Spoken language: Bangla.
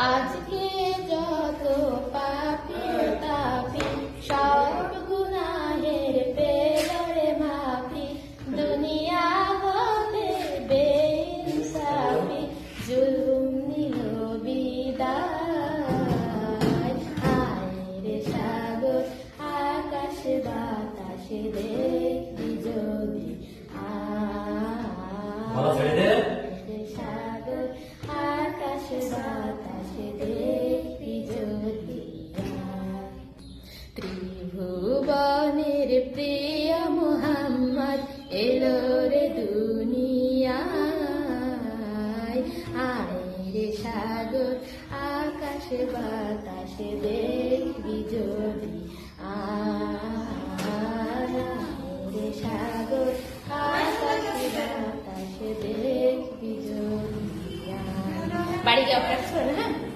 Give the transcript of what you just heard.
আজকে যত পাপি তাপি সব গুনাহের পেলরে মাফি, দুনিয়া হতে বেইনসাফি জুলুম নিল বিদায়। আয় সাগর আকাশে বাতাসে দেখবি যদি, সাগর আকাশে বাতাসে দেখবি যদি। ত্রিভুবনের প্রিয় মুহাম্মদ এলো রে দুনিয়ায়। আয় রে সাগর আকাশে বাতাসে দেখবি যদি, আয় রে সাগর আকাশে বাতাসে দেখবি যদি। বাড়ি গিয়ে অপরাধ করো, হ্যাঁ।